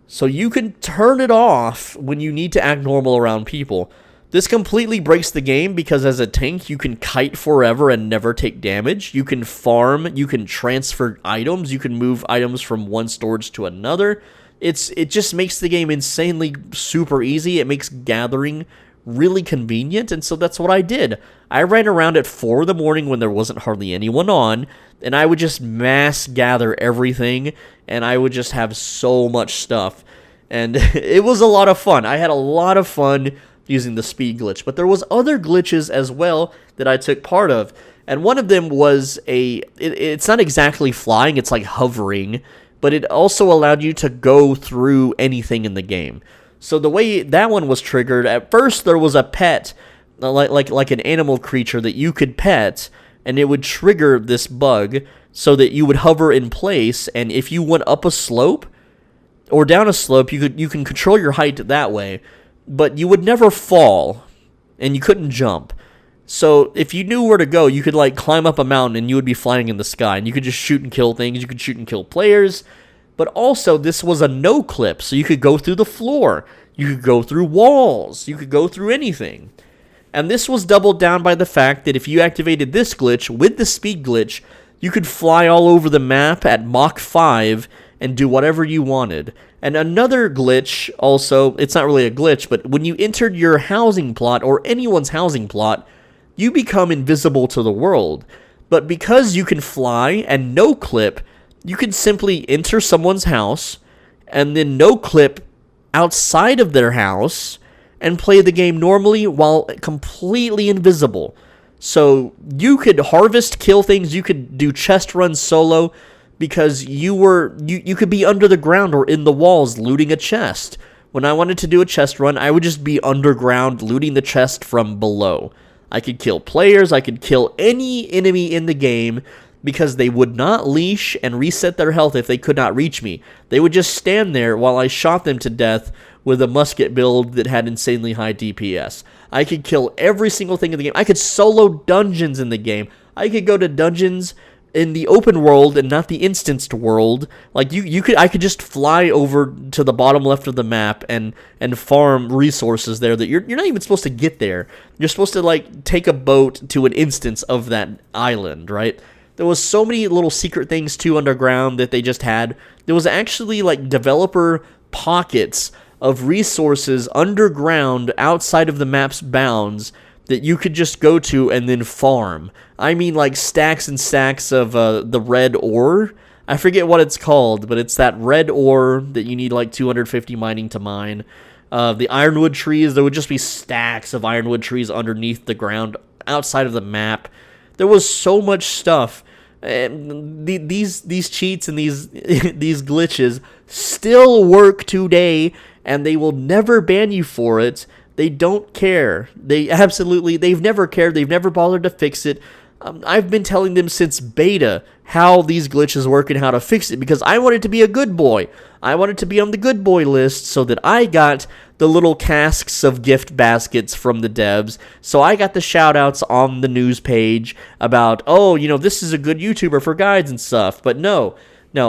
So you can turn it off when you need to act normal around people. This completely breaks the game, because as a tank, you can kite forever and never take damage. You can farm, you can transfer items, you can move items from one storage to another. It just makes the game insanely super easy. It makes gathering really convenient, and so that's what I did. I ran around at 4 in the morning when there wasn't hardly anyone on, and I would just mass gather everything, and I would just have so much stuff. And it was a lot of fun. I had a lot of fun using the speed glitch, but there was other glitches as well that I took part of, and one of them was it's not exactly flying, it's like hovering, but it also allowed you to go through anything in the game. So the way that one was triggered, at first there was a pet, like an animal creature that you could pet, and it would trigger this bug so that you would hover in place, and if you went up a slope or down a slope, you can control your height that way. But you would never fall, and you couldn't jump. So if you knew where to go, you could like climb up a mountain and you would be flying in the sky, and you could just shoot and kill things. You could shoot and kill players. But also, this was a no clip, so you could go through the floor. You could go through walls. You could go through anything. And this was doubled down by the fact that if you activated this glitch with the speed glitch, you could fly all over the mach 5 and do whatever you wanted. And another glitch, also, it's not really a glitch, but when you entered your housing plot or anyone's housing plot, you become invisible to the world. But because you can fly and no clip, you can simply enter someone's house and then no clip outside of their house and play the game normally while completely invisible. So you could harvest, kill things, you could do chest runs solo because you could be under the ground or in the walls looting a chest. When I wanted to do a chest run, I would just be underground looting the chest from below. I could kill players, I could kill any enemy in the game because they would not leash and reset their health if they could not reach me. They would just stand there while I shot them to death with a musket build that had insanely high DPS. I could kill every single thing in the game. I could solo dungeons in the game. I could go to dungeons in the open world and not the instanced world. Like I could just fly over to the bottom left of the map and farm resources there that you're not even supposed to get there. You're supposed to like take a boat to an instance of that island, right? There was so many little secret things too underground that they just had. There was actually like developer pockets of resources underground outside of the map's bounds that you could just go to and then farm. I mean like stacks and stacks of the red ore. I forget what it's called, but it's that red ore that you need like 250 mining to mine. The ironwood trees, there would just be stacks of ironwood trees underneath the ground outside of the map. There was so much stuff. And these cheats and these these glitches still work today, and they will never ban you for it. They don't care. They've never cared. They've never bothered to fix it. I've been telling them since beta how these glitches work and how to fix it because I wanted to be a good boy. I wanted to be on the good boy list so that I got the little casks of gift baskets from the devs. So I got the shout outs on the news page about, oh, this is a good YouTuber for guides and stuff. But no,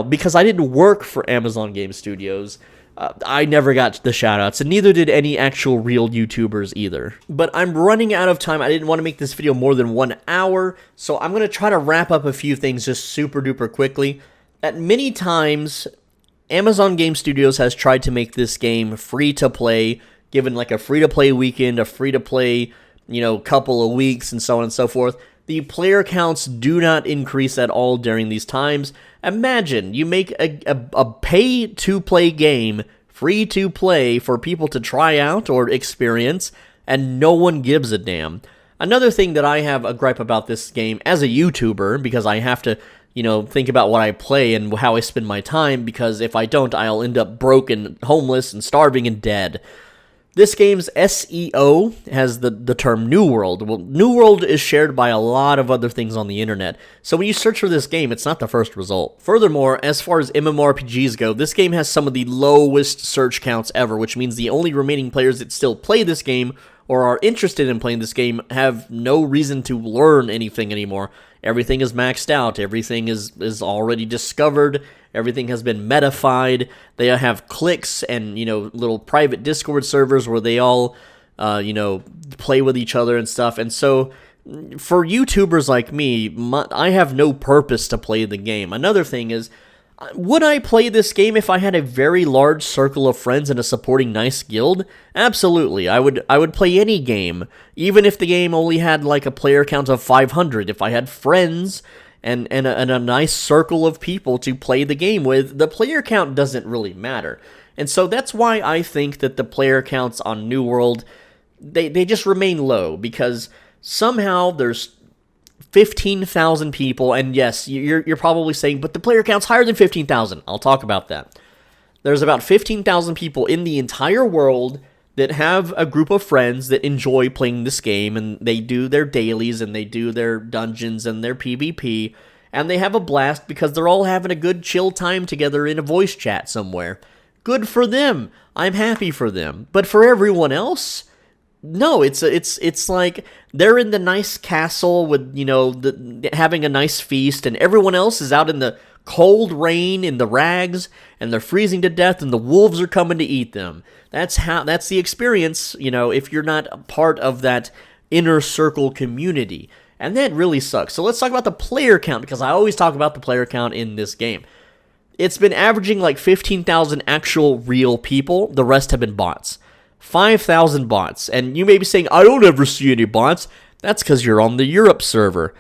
because I didn't work for Amazon Game Studios, I never got the shoutouts, and neither did any actual real YouTubers either. But I'm running out of time. I didn't want to make this video more than 1 hour, so I'm going to try to wrap up a few things just super duper quickly. At many times, Amazon Game Studios has tried to make this game free to play, given like a free to play weekend, a free to play, couple of weeks, and so on and so forth. The player counts do not increase at all during these times. Imagine you make a pay-to-play game free-to-play for people to try out or experience, and no one gives a damn. Another thing that I have a gripe about this game as a YouTuber, because I have to, think about what I play and how I spend my time, because if I don't, I'll end up broke and homeless and starving and dead. This game's SEO has the term New World. Well, New World is shared by a lot of other things on the internet, so when you search for this game, it's not the first result. Furthermore, as far as MMORPGs go, this game has some of the lowest search counts ever, which means the only remaining players that still play this game or are interested in playing this game have no reason to learn anything anymore. Everything is maxed out, everything is already discovered, everything has been metafied. They have cliques and, little private Discord servers where they all, play with each other and stuff. And so, for YouTubers like me, I have no purpose to play the game. Another thing is, would I play this game if I had a very large circle of friends and a supporting nice guild? Absolutely. I would play any game, even if the game only had like a player count of 500. If I had friends and a nice circle of people to play the game with, the player count doesn't really matter. And so that's why I think that the player counts on New World, they just remain low, because somehow there's 15,000 people, and yes, you're probably saying, but the player count's higher than 15,000. I'll talk about that. There's about 15,000 people in the entire world that have a group of friends that enjoy playing this game, and they do their dailies, and they do their dungeons, and their PvP, and they have a blast because they're all having a good chill time together in a voice chat somewhere. Good for them. I'm happy for them. But for everyone else, no, it's like they're in the nice castle with, having a nice feast, and everyone else is out in the cold rain in the rags, and they're freezing to death, and the wolves are coming to eat them. That's the experience, if you're not a part of that inner circle community. And that really sucks. So let's talk about the player count, because I always talk about the player count in this game. it's been averaging like 15,000 actual real people. The rest have been bots. 5,000 bots. And you may be saying, I don't ever see any bots. That's because you're on the Europe server.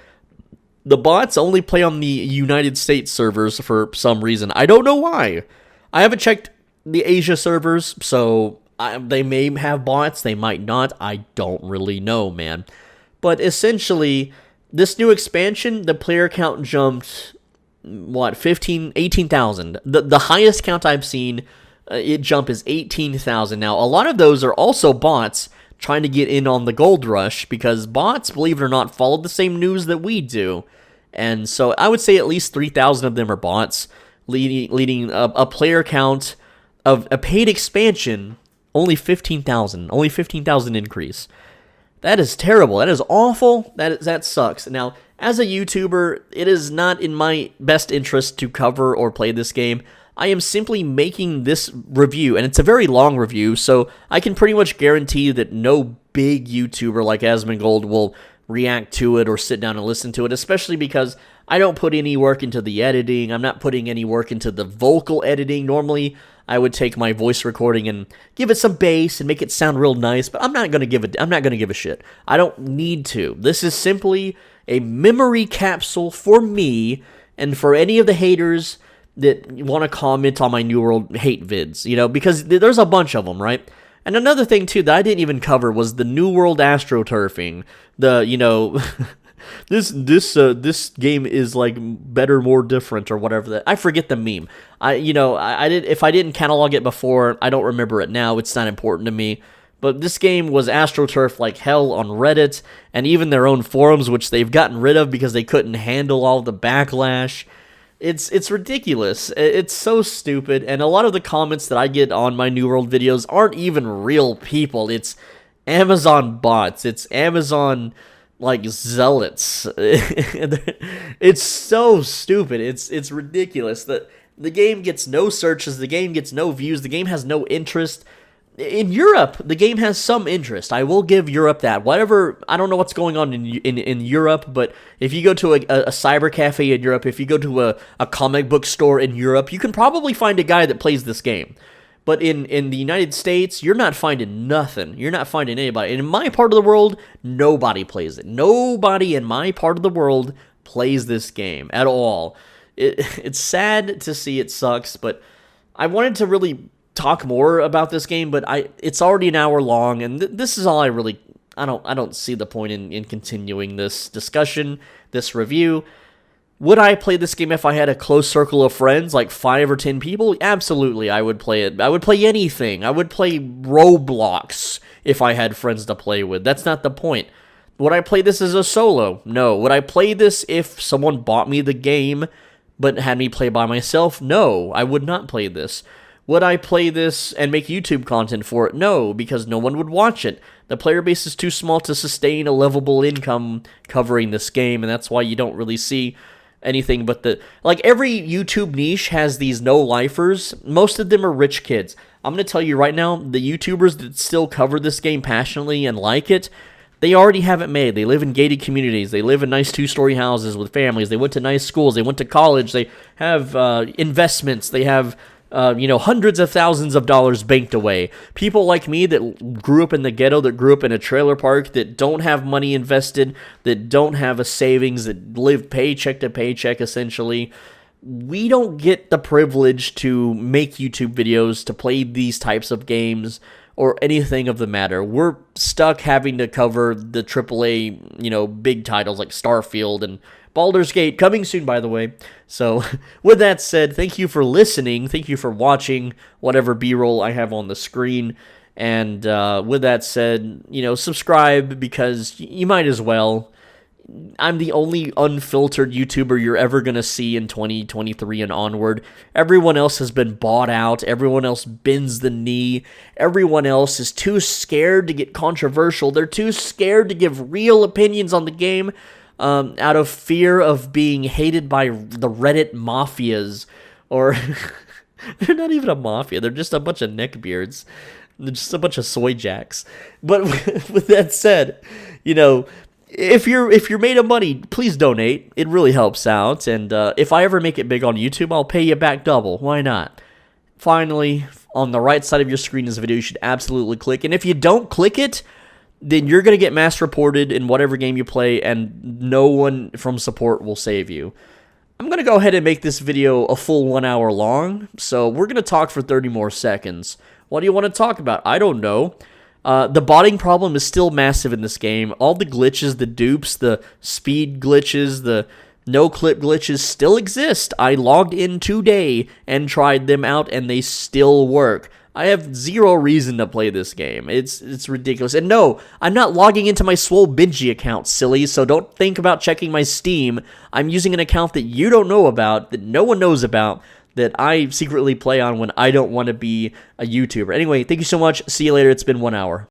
The bots only play on the United States servers for some reason. I don't know why. I haven't checked the Asia servers, so they may have bots, they might not. I don't really know, man. But essentially, this new expansion, the player count jumped, 18,000. The highest count I've seen, it jump is 18,000. Now, a lot of those are also bots trying to get in on the gold rush, because bots, believe it or not, follow the same news that we do. And so I would say at least 3,000 of them are bots, leading a player count of a paid expansion, only 15,000. Only 15,000 increase. That is terrible. That is awful. That sucks. Now, as a YouTuber, it is not in my best interest to cover or play this game. I am simply making this review, and it's a very long review, so I can pretty much guarantee that no big YouTuber like Asmongold will react to it or sit down and listen to it, especially because I don't put any work into the editing. I'm not putting any work into the vocal editing. Normally, I would take my voice recording and give it some bass and make it sound real nice, but I'm not going to give a shit. I don't need to. This is simply a memory capsule for me and for any of the haters that want to comment on my New World hate vids, because there's a bunch of them, right? And another thing, too, that I didn't even cover was the New World astroturfing. This game is like better, more different, or whatever. I forget the meme. If I didn't catalog it before, I don't remember it now. It's not important to me. But this game was astroturf like hell on Reddit, and even their own forums, which they've gotten rid of because they couldn't handle all the backlash. It's ridiculous. It's so stupid, and a lot of the comments that I get on my New World videos aren't even real people. It's Amazon bots. It's Amazon, zealots. It's so stupid. It's ridiculous. The game gets no searches. The game gets no views. The game has no interest. In Europe, the game has some interest. I will give Europe that. I don't know what's going on in Europe, but if you go to a cyber cafe in Europe, if you go to a comic book store in Europe, you can probably find a guy that plays this game. But in the United States, you're not finding nothing. You're not finding anybody. And in my part of the world, nobody plays it. Nobody in my part of the world plays this game at all. It's sad to see. It sucks, but I wanted to really talk more about this game, but it's already an hour long, and this is all I don't see the point in continuing this discussion, this review. Would I play this game if I had a close circle of friends, like 5 or 10 people? Absolutely, I would play it. I would play anything. I would play Roblox if I had friends to play with. That's not the point. Would I play this as a solo? No. Would I play this if someone bought me the game but had me play by myself? No, I would not play this. Would I play this and make YouTube content for it? No, because no one would watch it. The player base is too small to sustain a livable income covering this game, and that's why you don't really see anything but every YouTube niche has these no-lifers. Most of them are rich kids. I'm going to tell you right now, the YouTubers that still cover this game passionately and like it, they already have it made. They live in gated communities. They live in nice 2-story houses with families. They went to nice schools. They went to college. They have investments. They have hundreds of thousands of dollars banked away. People like me that grew up in the ghetto, that grew up in a trailer park, that don't have money invested, that don't have a savings, that live paycheck to paycheck, essentially. We don't get the privilege to make YouTube videos, to play these types of games, or anything of the matter. We're stuck having to cover the AAA, big titles like Starfield and Baldur's Gate, coming soon, by the way. So, with that said, thank you for listening. Thank you for watching whatever B-roll I have on the screen. And with that said, subscribe, because you might as well. I'm the only unfiltered YouTuber you're ever going to see in 2023 and onward. Everyone else has been bought out. Everyone else bends the knee. Everyone else is too scared to get controversial. They're too scared to give real opinions on the game, out of fear of being hated by the Reddit mafias. Or they're not even a mafia. They're just a bunch of neckbeards. They're just a bunch of soy jacks. But with that said, if you're made of money, please donate. It really helps out. And if I ever make it big on YouTube, I'll pay you back double. Why not? Finally, on the right side of your screen is a video you should absolutely click. And if you don't click it, then you're going to get mass reported in whatever game you play, and no one from support will save you. I'm going to go ahead and make this video a full 1 hour long, so we're going to talk for 30 more seconds. What do you want to talk about? I don't know. The botting problem is still massive in this game. All the glitches, the dupes, the speed glitches, the no-clip glitches still exist. I logged in today and tried them out, and they still work. I have zero reason to play this game. It's ridiculous. And no, I'm not logging into my Swole Benji account, silly, so don't think about checking my Steam. I'm using an account that you don't know about, that no one knows about, that I secretly play on when I don't want to be a YouTuber. Anyway, thank you so much. See you later. It's been 1 hour.